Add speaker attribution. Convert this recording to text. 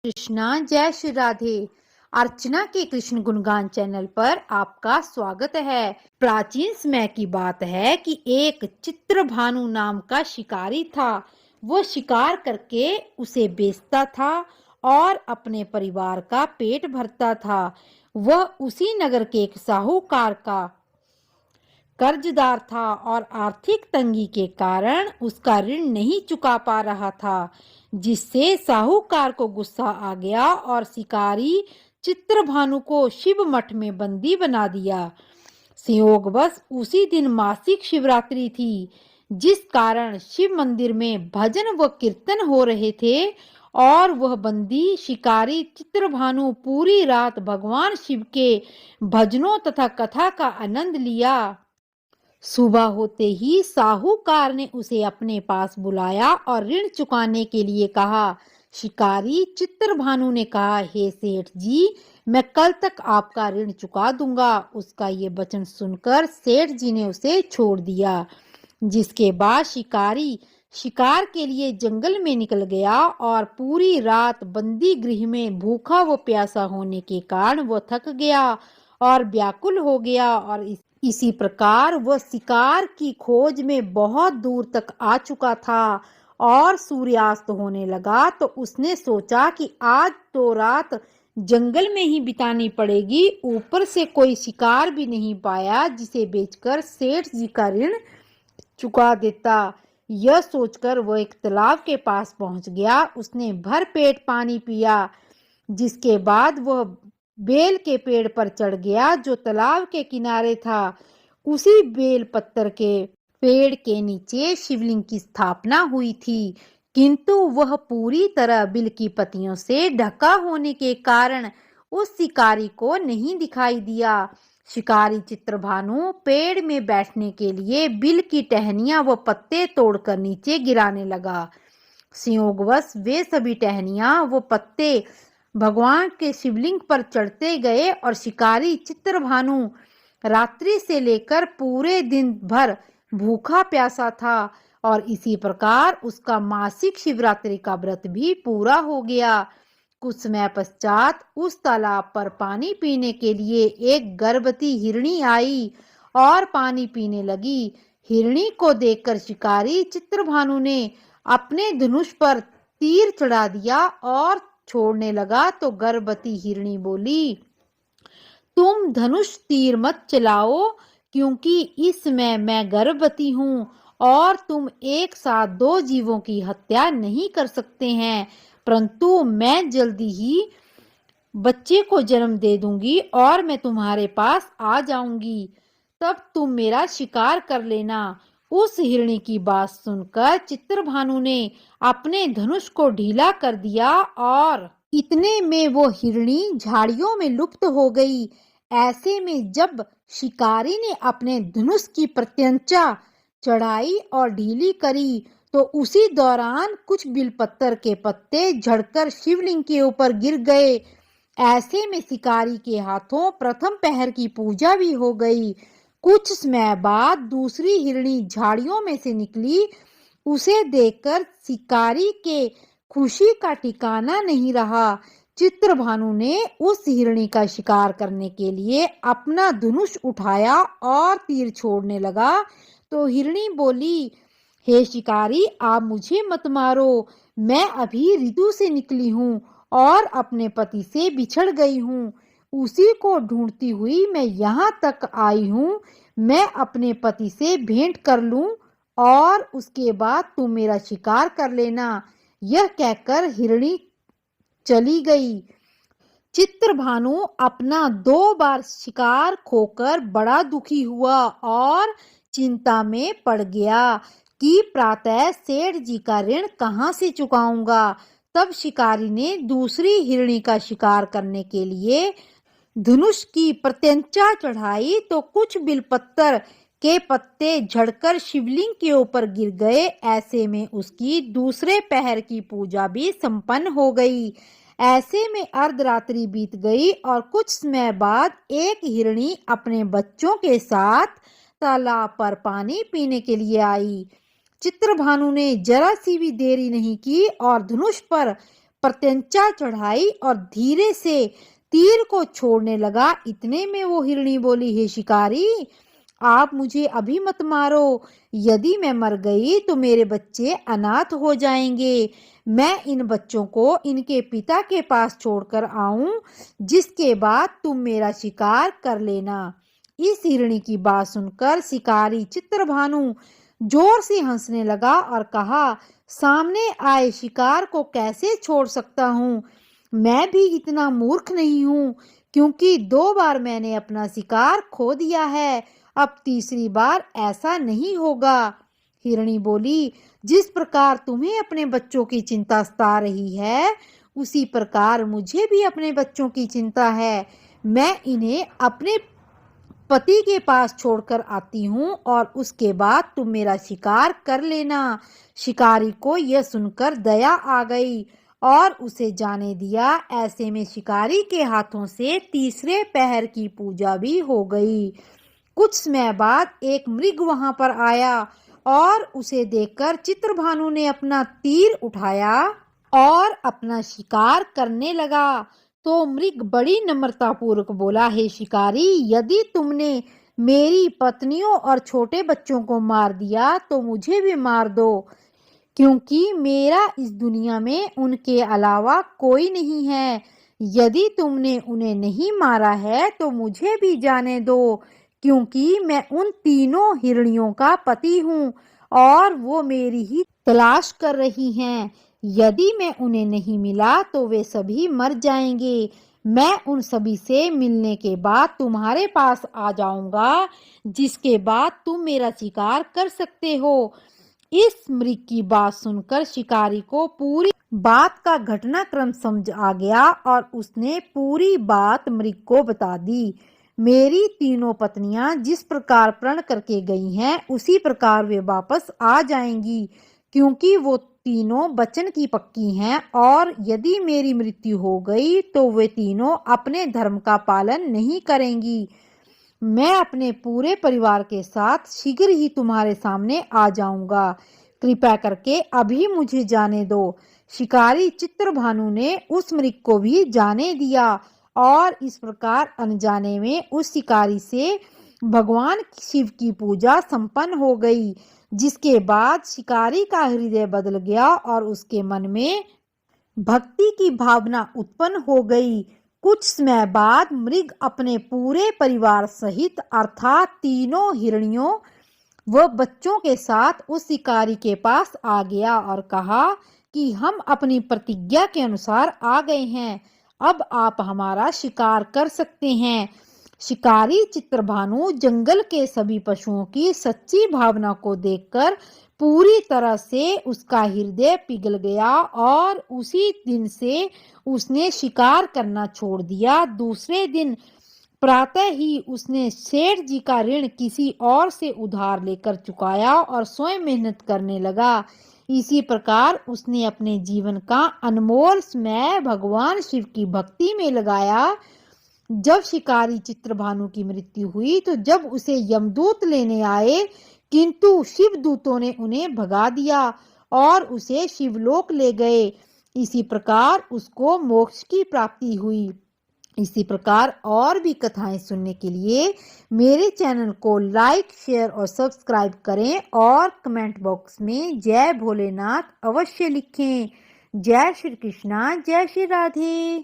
Speaker 1: कृष्णा, जय श्री राधे। अर्चना के कृष्ण गुणगान चैनल पर आपका स्वागत है। प्राचीन समय की बात है कि एक चित्रभानु नाम का शिकारी था। वो शिकार करके उसे बेचता था और अपने परिवार का पेट भरता था। वह उसी नगर के एक साहूकार का कर्जदार था और आर्थिक तंगी के कारण उसका ऋण नहीं चुका पा रहा था, जिससे साहूकार को गुस्सा आ गया और शिकारी चित्रभानु को शिव मठ में बंदी बना दिया। संयोगवश उसी दिन मासिक शिवरात्रि थी, जिस कारण शिव मंदिर में भजन व कीर्तन हो रहे थे और वह बंदी शिकारी चित्रभानु पूरी रात भगवान शिव के भजनों तथा कथा का आनंद लिया। सुबह होते ही साहूकार ने उसे अपने पास बुलाया और ऋण चुकाने के लिए कहा। शिकारी चित्रभानु ने कहा, हे सेठ जी, मैं कल तक आपका ऋण चुका दूंगा। उसका ये वचन सुनकर सेठ जी ने उसे छोड़ दिया, जिसके बाद शिकारी शिकार के लिए जंगल में निकल गया और पूरी रात बंदी गृह में भूखा व प्यासा होने के कारण वो थक गया और व्याकुल हो गया और इसी प्रकार वह शिकार की खोज में बहुत दूर तक आ चुका था और सूर्यास्त होने लगा तो उसने सोचा कि आज तो रात जंगल में ही बितानी पड़ेगी। ऊपर से कोई शिकार भी नहीं पाया जिसे बेचकर सेठ जी का ऋण चुका देता। यह सोचकर वह एक तालाब के पास पहुंच गया। उसने भर पेट पानी पिया, जिसके बाद वह बेल के पेड़ पर चढ़ गया जो तालाब के किनारे था। उसी बेल पत्तर के पेड़ के नीचे शिवलिंग की स्थापना हुई थी, किंतु वह पूरी तरह बिल की पत्तियों से ढका होने के कारण उस शिकारी को नहीं दिखाई दिया। शिकारी चित्रभानु पेड़ में बैठने के लिए बिल की टहनियां व पत्ते तोड़कर नीचे गिराने लगा। संयोगवश वे सभी टहनियां व पत्ते भगवान के शिवलिंग पर चढ़ते गए और शिकारी चित्रभानु रात्रि से लेकर पूरे दिन भर भूखा प्यासा था और इसी प्रकार उसका मासिक शिवरात्रि का व्रत भी पूरा हो गया। कुछ समय पश्चात उस तालाब पर पानी पीने के लिए एक गर्भवती हिरणी आई और पानी पीने लगी। हिरणी को देखकर शिकारी चित्रभानु ने अपने धनुष पर तीर चढ़ा दिया और छोड़ने लगा तो गर्भवती हिरणी बोली, तुम धनुष तीर मत चलाओ, क्योंकि इस समय मैं गर्भवती हूँ और तुम एक साथ दो जीवों की हत्या नहीं कर सकते हैं, परंतु मैं जल्दी ही बच्चे को जन्म दे दूंगी और मैं तुम्हारे पास आ जाऊंगी, तब तुम मेरा शिकार कर लेना। उस हिरणी की बात सुनकर चित्रभानु ने अपने धनुष को ढीला कर दिया और इतने में वो हिरणी झाड़ियों में लुप्त हो गई। ऐसे में जब शिकारी ने अपने धनुष की प्रत्यंचा चढ़ाई और ढीली करी तो उसी दौरान कुछ बिलपत्तर के पत्ते झड़कर शिवलिंग के ऊपर गिर गए। ऐसे में शिकारी के हाथों प्रथम पहर की पूजा भी हो गई। कुछ समय बाद दूसरी हिरणी झाड़ियों में से निकली। उसे देखकर शिकारी के खुशी का ठिकाना नहीं रहा। चित्रभानु ने उस हिरणी का शिकार करने के लिए अपना धनुष उठाया और तीर छोड़ने लगा तो हिरणी बोली, हे शिकारी, आप मुझे मत मारो, मैं अभी ऋतु से निकली हूँ और अपने पति से बिछड़ गई हूँ। उसी को ढूंढती हुई मैं यहाँ तक आई हूँ। मैं अपने पति से भेंट कर लूं और उसके बाद तुम मेरा शिकार कर लेना। यह कहकर हिरणी चली गई। चित्रभानु अपना 2 बार शिकार खोकर बड़ा दुखी हुआ और चिंता में पड़ गया कि प्रातः सेठ जी का ऋण कहाँ से चुकाऊंगा। तब शिकारी ने दूसरी हिरणी का शिकार करने के लिए धनुष की प्रत्यंचा चढ़ाई तो कुछ बिलपत्तर के पत्ते झड़कर शिवलिंग के ऊपर गिर गए। ऐसे में उसकी दूसरे पहर की पूजा भी संपन्न हो गई। ऐसे में अर्धरात्रि बीत गई और कुछ समय बाद एक हिरणी अपने बच्चों के साथ तालाब पर पानी पीने के लिए आई। चित्रभानु ने जरा सी भी देरी नहीं की और धनुष पर प्रत्यंचा चढ़ाई और धीरे से तीर को छोड़ने लगा। इतने में वो हिरणी बोली, हे शिकारी, आप मुझे अभी मत मारो। यदि मैं मर गई तो मेरे बच्चे अनाथ हो जाएंगे। मैं इन बच्चों को इनके पिता के पास छोड़कर आऊं, जिसके बाद तुम मेरा शिकार कर लेना। इस हिरणी की बात सुनकर शिकारी चित्रभानु जोर से हंसने लगा और कहा, सामने आए शिकार को कैसे छोड़ सकता हूँ? मैं भी इतना मूर्ख नहीं हूँ, क्योंकि 2 बार मैंने अपना शिकार खो दिया है। अब तीसरी बार ऐसा नहीं होगा। हिरणी बोली, जिस प्रकार तुम्हें अपने बच्चों की चिंता सता रही है, उसी प्रकार मुझे भी अपने बच्चों की चिंता है। मैं इन्हें अपने पति के पास छोड़कर आती हूँ और उसके बाद तुम मेरा शिकार कर लेना। शिकारी को यह सुनकर दया आ गई और उसे जाने दिया। ऐसे में शिकारी के हाथों से तीसरे पहर की पूजा भी हो गई। कुछ समय बाद एक मृग वहां पर आया और उसे देखकर चित्रभानु ने अपना तीर उठाया और अपना शिकार करने लगा। तो मृग बड़ी नम्रतापूर्वक बोला, हे शिकारी, यदि तुमने मेरी पत्नियों और छोटे बच्चों को मार दिया तो मुझे भी मार दो, क्योंकि मेरा इस दुनिया में उनके अलावा कोई नहीं है। यदि तुमने उन्हें नहीं मारा है तो मुझे भी जाने दो, क्योंकि मैं उन तीनों हिरणियों का पति हूँ और वो मेरी ही तलाश कर रही हैं। यदि मैं उन्हें नहीं मिला तो वे सभी मर जाएंगे। मैं उन सभी से मिलने के बाद तुम्हारे पास आ जाऊंगा, जिसके बाद तुम मेरा शिकार कर सकते हो। इस मृग की बात सुनकर शिकारी को पूरी बात का घटनाक्रम समझ आ गया और उसने पूरी बात मृग को बता दी। मेरी तीनों पत्नियां जिस प्रकार प्रण करके गई हैं, उसी प्रकार वे वापस आ जाएंगी, क्योंकि वो तीनों वचन की पक्की हैं। और यदि मेरी मृत्यु हो गई तो वे तीनों अपने धर्म का पालन नहीं करेंगी। मैं अपने पूरे परिवार के साथ शीघ्र ही तुम्हारे सामने आ जाऊंगा। कृपया करके अभी मुझे जाने दो। शिकारी चित्रभानु ने उस मृग को भी जाने दिया और इस प्रकार अनजाने में उस शिकारी से भगवान शिव की पूजा संपन्न हो गई, जिसके बाद शिकारी का हृदय बदल गया और उसके मन में भक्ति की भावना उत्पन्न हो गई। कुछ समय बाद मृग अपने पूरे परिवार सहित अर्थात तीनों हिरणियों व बच्चों के साथ उस शिकारी के पास आ गया और कहा कि हम अपनी प्रतिज्ञा के अनुसार आ गए हैं, अब आप हमारा शिकार कर सकते हैं। शिकारी चित्रभानु जंगल के सभी पशुओं की सच्ची भावना को देखकर पूरी तरह से उसका हृदय पिघल गया और उसी दिन से उसने शिकार करना छोड़ दिया। दूसरे दिन प्रातः ही उसने सेठ जी का ऋण किसी और से उधार लेकर चुकाया और स्वयं मेहनत करने लगा। इसी प्रकार उसने अपने जीवन का अनमोल समय भगवान शिव की भक्ति में लगाया। जब शिकारी चित्रभानु की मृत्यु हुई तो जब उसे यमदूत लेने आए, किंतु शिव दूतों ने उन्हें भगा दिया और उसे शिवलोक ले गए। इसी प्रकार उसको मोक्ष की प्राप्ति हुई। इसी प्रकार और भी कथाएं सुनने के लिए मेरे चैनल को लाइक, शेयर और सब्सक्राइब करें और कमेंट बॉक्स में जय भोलेनाथ अवश्य लिखें। जय श्री कृष्णा, जय श्री राधे।